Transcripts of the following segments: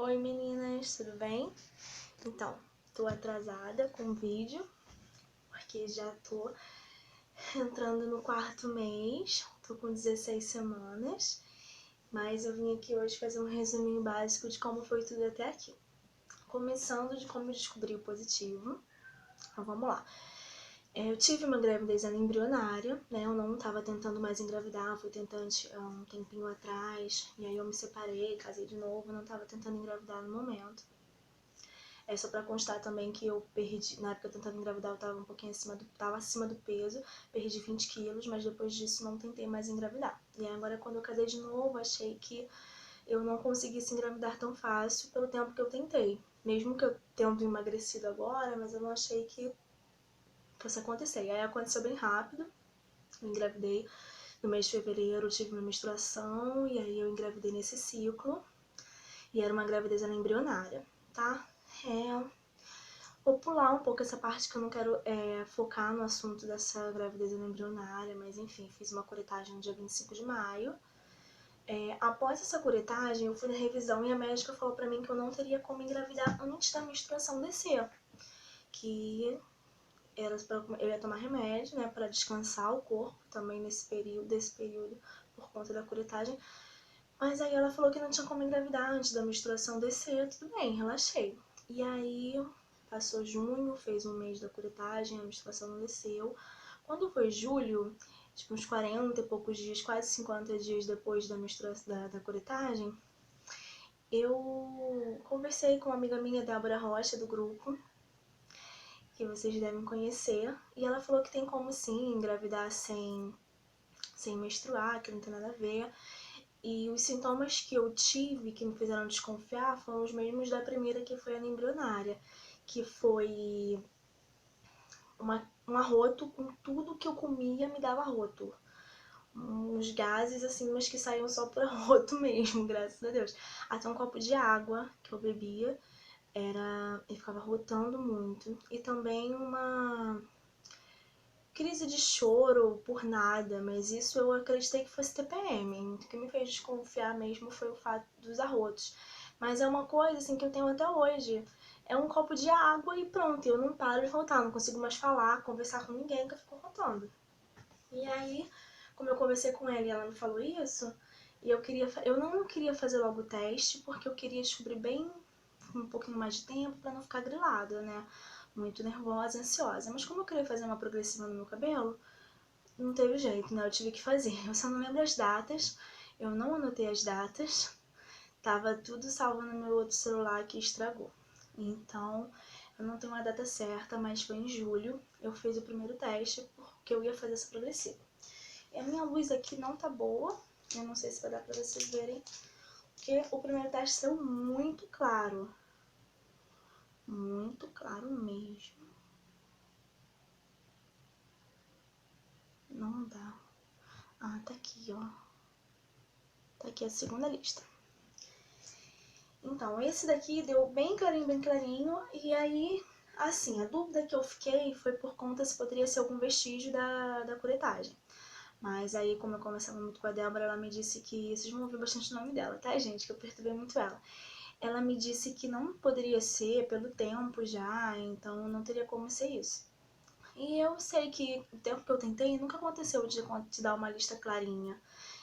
Oi meninas, tudo bem? Então, tô atrasada com o vídeo, porque já tô entrando no 4º mês, tô com 16 semanas, mas eu vim aqui hoje fazer um resuminho básico de como foi tudo até aqui. Começando de como eu descobri o positivo, então vamos lá. Eu tive uma gravidez embrionária, né? Eu não tava tentando mais engravidar, fui tentante há um tempinho atrás, e aí eu me separei, casei de novo, não tava tentando engravidar no momento. É só pra constar também que eu perdi, na época tentando engravidar, eu tava um pouquinho acima do peso, perdi 20 quilos, mas depois disso não tentei mais engravidar. E aí agora quando eu casei de novo, achei que eu não conseguisse engravidar tão fácil pelo tempo que eu tentei. Mesmo que eu tendo emagrecido agora, mas eu não achei que fosse acontecer. E aí aconteceu bem rápido, eu engravidei no mês de fevereiro, eu tive uma menstruação, e aí eu engravidei nesse ciclo, e era uma gravidez embrionária, tá? Vou pular um pouco essa parte que eu não quero focar no assunto dessa gravidez embrionária, mas enfim, fiz uma curetagem no dia 25 de maio. Após essa curetagem, eu fui na revisão e a médica falou pra mim que eu não teria como engravidar antes da menstruação descer. Que eu ia tomar remédio, né, pra descansar o corpo também desse período, por conta da curetagem. Mas aí ela falou que não tinha como engravidar antes da menstruação descer, tudo bem, relaxei. E aí passou junho, fez um mês da curetagem, a menstruação não desceu. Quando foi julho, tipo uns 40 e poucos dias, quase 50 dias depois da menstruação da curetagem, eu conversei com uma amiga minha, Débora Rocha, do grupo, que vocês devem conhecer, e ela falou que tem como sim engravidar sem menstruar, que não tem nada a ver. E os sintomas que eu tive, que me fizeram desconfiar, foram os mesmos da primeira, que foi a embrionária, que foi um arroto, com tudo que eu comia me dava arroto. Uns gases assim, mas que saíam só por arroto mesmo, graças a Deus. Até um copo de água que eu bebia, eu ficava arrotando muito. E também uma crise de choro por nada, mas isso eu acreditei que fosse TPM. O que me fez desconfiar mesmo foi o fato dos arrotos. Mas é uma coisa assim que eu tenho até hoje. É um copo de água e pronto, eu não paro de arrotar, não consigo mais falar, conversar com ninguém, que eu fico arrotando. E aí, como eu conversei com ela e ela me falou isso, e eu não queria fazer logo o teste, porque eu queria descobrir bem um pouquinho mais de tempo pra não ficar grilada, né? Muito nervosa, ansiosa. Mas como eu queria fazer uma progressiva no meu cabelo, não teve jeito, né? Eu tive que fazer. Eu só não lembro as datas, eu não anotei as datas, tava tudo salvo no meu outro celular que estragou. Então, eu não tenho uma data certa, mas foi em julho. Eu fiz o primeiro teste porque eu ia fazer essa progressiva. E a minha luz aqui não tá boa, eu não sei se vai dar pra vocês verem, porque o primeiro teste saiu muito claro. Muito claro mesmo. Não dá. Ah, tá aqui, ó. Tá aqui a segunda lista. Então, esse daqui deu bem clarinho, e aí, assim, a dúvida que eu fiquei foi por conta se poderia ser algum vestígio da curetagem. Mas aí, como eu conversava muito com a Débora, ela me disse que... Vocês vão ouvir bastante o nome dela, tá, gente? Que eu perturbei muito ela. Ela me disse que não poderia ser pelo tempo já, então não teria como ser isso. E eu sei que o tempo que eu tentei, nunca aconteceu de te dar uma lista clarinha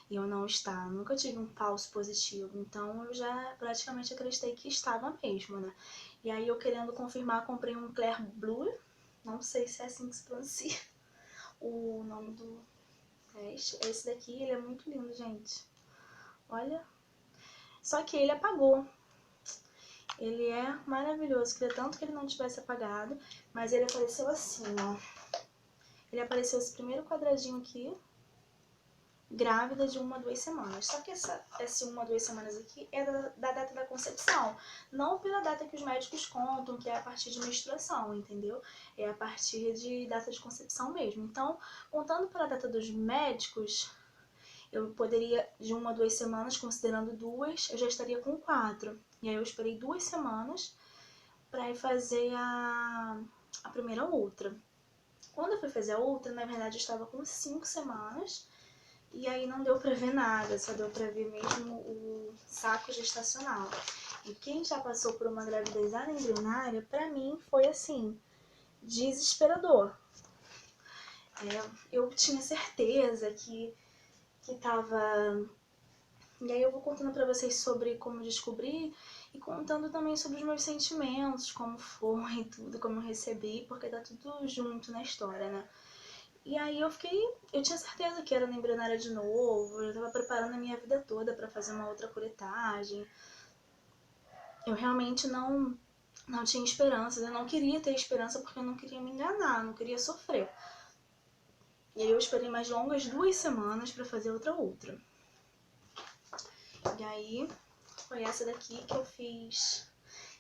e eu não estar. Nunca tive um falso positivo, então eu já praticamente acreditei que estava mesmo, né? E aí eu querendo confirmar, comprei um Clear Blue, não sei se é assim que se pronuncia o nome do teste. Esse daqui, ele é muito lindo, gente. Olha. Só que ele apagou. Ele é maravilhoso, queria tanto que ele não tivesse apagado, mas ele apareceu assim, ó. Ele apareceu esse primeiro quadradinho aqui, grávida de 1 a 2 semanas. Só que esse 1 a 2 semanas aqui é da data da concepção, não pela data que os médicos contam, que é a partir de menstruação, entendeu? É a partir de data de concepção mesmo. Então, contando pela data dos médicos, eu poderia, de 1 a 2 semanas, considerando 2, eu já estaria com 4. E aí eu esperei 2 semanas para ir fazer a primeira outra. Quando eu fui fazer a outra, na verdade eu estava com 5 semanas, e aí não deu pra ver nada, só deu pra ver mesmo o saco gestacional. E quem já passou por uma gravidez anembrionária, pra mim foi assim, desesperador. Eu tinha certeza que tava... E aí eu vou contando pra vocês sobre como descobri e contando também sobre os meus sentimentos, como foi tudo, como eu recebi, porque tá tudo junto na história, né? E aí eu tinha certeza que era na embrionária de novo, eu tava preparando a minha vida toda pra fazer uma outra curetagem. Eu realmente não tinha esperança, eu não queria ter esperança porque eu não queria me enganar, não queria sofrer. E aí eu esperei mais longas 2 semanas pra fazer outra. E aí foi essa daqui que eu fiz.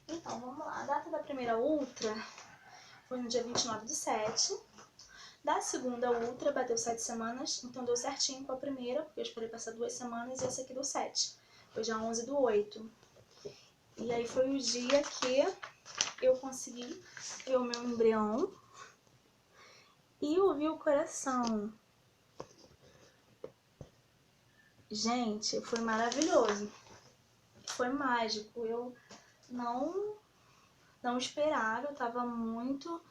Então, vamos lá. A data da primeira ultra foi no dia 29/7. Da segunda ultra bateu 7 semanas, então deu certinho com a primeira, porque eu esperei passar 2 semanas e essa aqui deu 7. Foi dia 11/8. E aí foi o dia que eu consegui ver o meu embrião e ouvir o coração. Gente, foi maravilhoso. Foi mágico. Eu não esperava, eu tava muito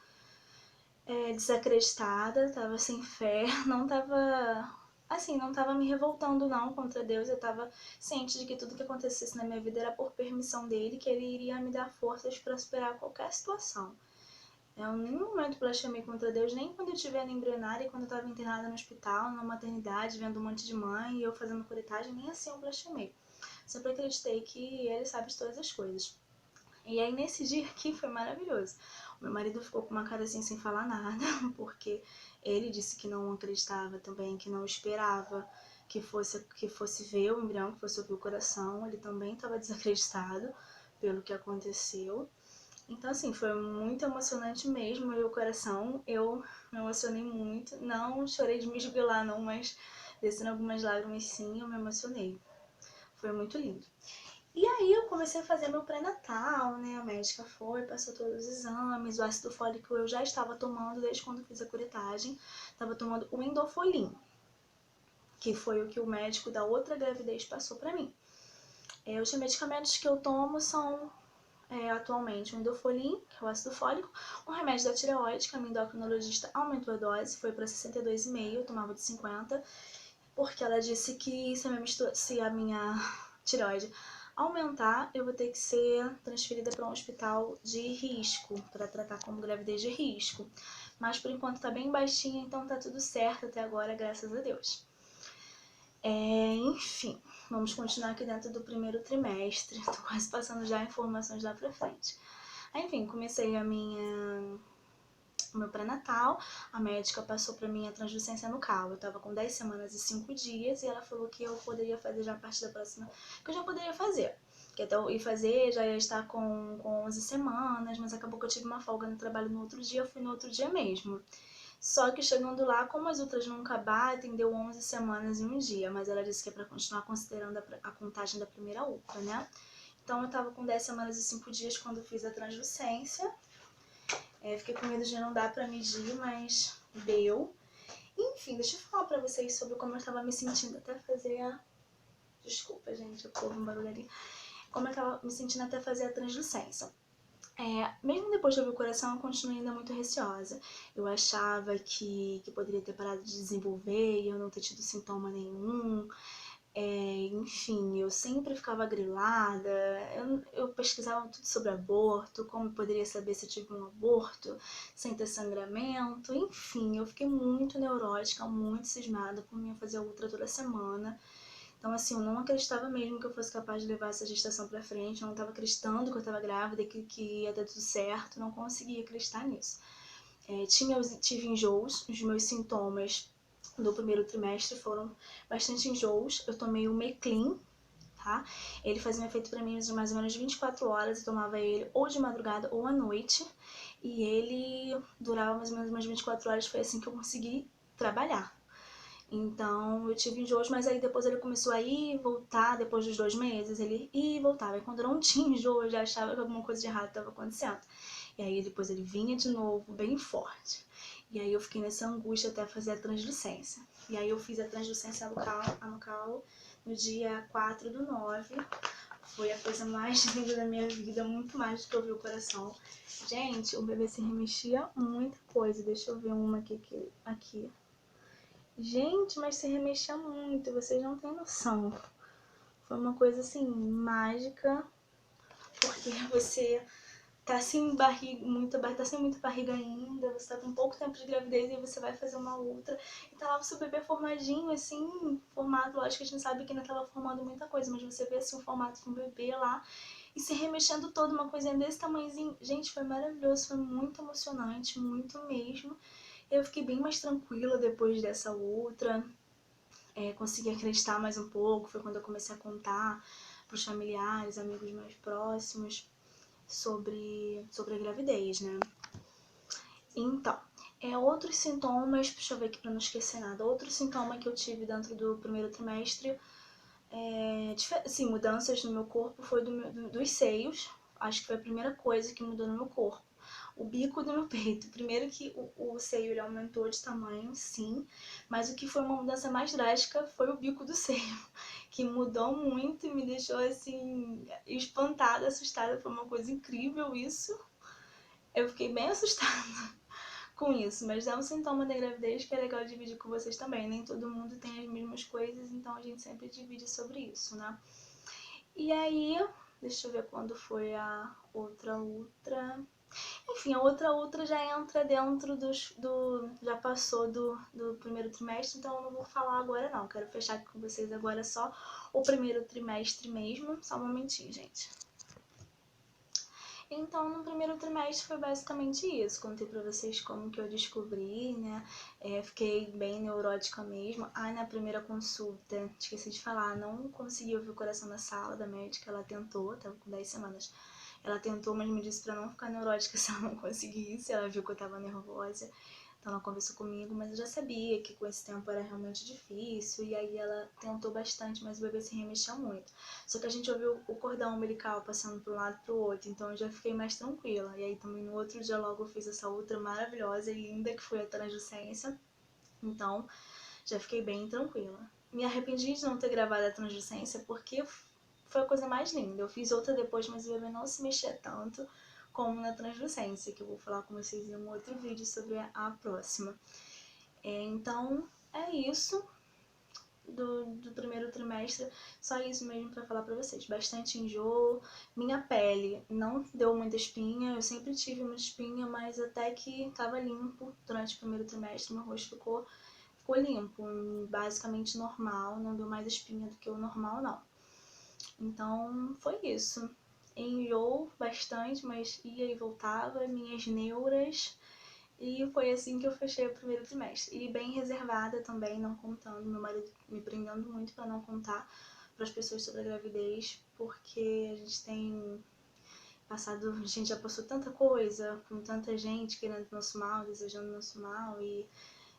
desacreditada, tava sem fé, não tava me revoltando não contra Deus, eu tava ciente de que tudo que acontecesse na minha vida era por permissão dele, que ele iria me dar forças para superar qualquer situação. Eu em nenhum momento blasfemei contra Deus, nem quando eu estiver na embrionária, quando eu tava internada no hospital, na maternidade, vendo um monte de mãe e eu fazendo curetagem, nem assim eu blasfemei. Sempre acreditei que ele sabe de todas as coisas. E aí nesse dia aqui foi maravilhoso. O meu marido ficou com uma cara assim sem falar nada, porque ele disse que não acreditava também, que não esperava que fosse ver o embrião, que fosse ouvir o coração. Ele também estava desacreditado pelo que aconteceu. Então assim, foi muito emocionante mesmo, e o coração, eu me emocionei muito. Não chorei de me esgoelar não, mas descendo algumas lágrimas sim, eu me emocionei. Foi muito lindo. E aí eu comecei a fazer meu pré-natal, né? A médica foi, passou todos os exames, o ácido fólico eu já estava tomando desde quando fiz a curetagem. Estava tomando o Endofolin, que foi o que o médico da outra gravidez passou pra mim. Os medicamentos que eu tomo são atualmente o Endofolin, que é o ácido fólico, um remédio da tireoide, que a minha endocrinologista aumentou a dose, foi para 62,5, eu tomava de 50, porque ela disse que se a minha tireoide aumentar, eu vou ter que ser transferida para um hospital de risco, para tratar como gravidez de risco. Mas por enquanto tá bem baixinha, então tá tudo certo até agora, graças a Deus. Enfim, vamos continuar aqui dentro do primeiro trimestre. Tô quase passando já informações lá pra frente. Enfim, comecei o meu pré-natal, a médica passou pra mim a translucência nucal. Eu tava com 10 semanas e 5 dias e ela falou que eu poderia fazer já a partir da próxima, que eu já poderia fazer. Que até eu ia fazer, já ia estar com 11 semanas, mas acabou que eu tive uma folga no trabalho no outro dia, eu fui no outro dia mesmo. Só que chegando lá, como as outras nunca batem, deu 11 semanas e 1 dia, mas ela disse que é pra continuar considerando a contagem da primeira ultra, né? Então eu tava com 10 semanas e 5 dias quando fiz a translucência. Fiquei com medo de não dar pra medir, mas deu. Enfim, deixa eu falar pra vocês sobre como eu tava me sentindo até fazer a... Desculpa, gente, eu corro um barulho ali. Como eu tava me sentindo até fazer a translucência. Mesmo depois de ouvir o coração, eu continuei ainda muito receosa. Eu achava que poderia ter parado de desenvolver e eu não ter tido sintoma nenhum. Enfim, eu sempre ficava grilada, eu pesquisava tudo sobre aborto, como eu poderia saber se eu tive um aborto sem ter sangramento, enfim, eu fiquei muito neurótica, muito cismada por mim fazer a ultra toda semana. Então assim, eu não acreditava mesmo que eu fosse capaz de levar essa gestação pra frente, eu não estava acreditando que eu estava grávida, que ia dar tudo certo, não conseguia acreditar nisso. Tive enjoos, os meus sintomas do primeiro trimestre foram bastante enjoos. Eu tomei o Meclin, tá? Ele fazia um efeito pra mim de mais ou menos 24 horas, eu tomava ele ou de madrugada ou à noite, e ele durava mais ou menos umas 24 horas, foi assim que eu consegui trabalhar. Então eu tive enjoos, mas aí depois ele começou a ir e voltar, depois dos 2 meses, ele ia e voltava. E quando eu não tinha enjoo, eu já achava que alguma coisa de errado estava acontecendo. E aí depois ele vinha de novo, bem forte. E aí eu fiquei nessa angústia até fazer a translucência. E aí eu fiz a translucência nucal no dia 4/9, Foi a coisa mais linda da minha vida, muito mais do que ouvir o coração. Gente, o bebê se remexia muita coisa. Deixa eu ver uma aqui. Gente, mas se remexia muito, vocês não têm noção. Foi uma coisa assim, mágica, porque você tá sem tá sem muita barriga ainda, você tá com pouco tempo de gravidez e você vai fazer uma outra. E tá lá o seu bebê formadinho, assim, formado, lógico que a gente sabe que ainda tava formando muita coisa, mas você vê assim o formato de um bebê lá e se remexendo todo, uma coisinha desse tamanhozinho. Gente, foi maravilhoso, foi muito emocionante, muito mesmo. Eu fiquei bem mais tranquila depois dessa outra. Consegui acreditar mais um pouco, foi quando eu comecei a contar pros familiares, amigos mais próximos sobre a gravidez, né? Então, outros sintomas, deixa eu ver aqui pra não esquecer nada, outro sintoma que eu tive dentro do primeiro trimestre, assim, mudanças no meu corpo foi dos seios, acho que foi a primeira coisa que mudou no meu corpo. O bico do meu peito. Primeiro que o seio ele aumentou de tamanho, sim, mas o que foi uma mudança mais drástica foi o bico do seio, que mudou muito e me deixou assim, espantada, assustada. Foi uma coisa incrível isso. Eu fiquei bem assustada com isso, mas é um sintoma da gravidez que é legal dividir com vocês também. Nem todo mundo tem as mesmas coisas, então a gente sempre divide sobre isso, né? E aí, deixa eu ver quando foi a outra. Enfim, a outra já entra dentro já passou do primeiro trimestre, então eu não vou falar agora não. Quero fechar aqui com vocês agora só o primeiro trimestre mesmo. Só um momentinho, gente. Então, no primeiro trimestre foi basicamente isso. Contei pra vocês como que eu descobri, né? Fiquei bem neurótica mesmo. Na primeira consulta, esqueci de falar, não consegui ouvir o coração na sala da médica. Ela tentou, tava com 10 semanas. Ela tentou, mas me disse pra não ficar neurótica se ela não conseguisse. Ela viu que eu tava nervosa. Então ela conversou comigo, mas eu já sabia que com esse tempo era realmente difícil. E aí ela tentou bastante, mas o bebê se remexia muito. Só que a gente ouviu o cordão umbilical passando para um lado e pro outro, então eu já fiquei mais tranquila. E aí também no outro dia logo eu fiz essa outra maravilhosa e linda, que foi a translucência. Então já fiquei bem tranquila. Me arrependi de não ter gravado a translucência porque foi a coisa mais linda. Eu fiz outra depois, mas o bebê não se mexia tanto como na translucência, que eu vou falar com vocês em um outro vídeo sobre a próxima. Então é isso do primeiro trimestre, só isso mesmo pra falar pra vocês. Bastante enjoo, minha pele não deu muita espinha, eu sempre tive muita espinha, mas até que tava limpo durante o primeiro trimestre, meu rosto ficou limpo, basicamente normal, não deu mais espinha do que o normal não. Então foi isso. Enjoou bastante, mas ia e voltava, minhas neuras. E foi assim que eu fechei o primeiro trimestre. E bem reservada também, não contando. Meu marido me prendendo muito pra não contar para as pessoas sobre a gravidez, porque a gente tem passado, a gente já passou tanta coisa, com tanta gente querendo nosso mal, desejando nosso mal e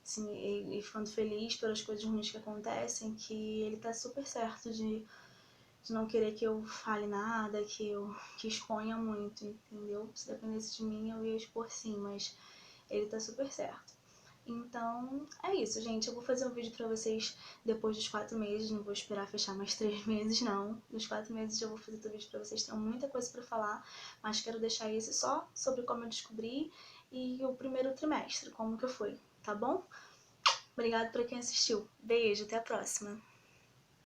assim, e ficando feliz pelas coisas ruins que acontecem, que ele tá super certo de não querer que eu fale nada, que exponha muito, entendeu? Se dependesse de mim, eu ia expor sim, mas ele tá super certo. Então, é isso, gente. Eu vou fazer um vídeo pra vocês depois dos 4 meses. Não vou esperar fechar mais 3 meses, não. Dos 4 meses eu vou fazer outro vídeo pra vocês. Tenho muita coisa pra falar, mas quero deixar esse só sobre como eu descobri e o primeiro trimestre, como que foi, tá bom? Obrigada pra quem assistiu. Beijo, até a próxima.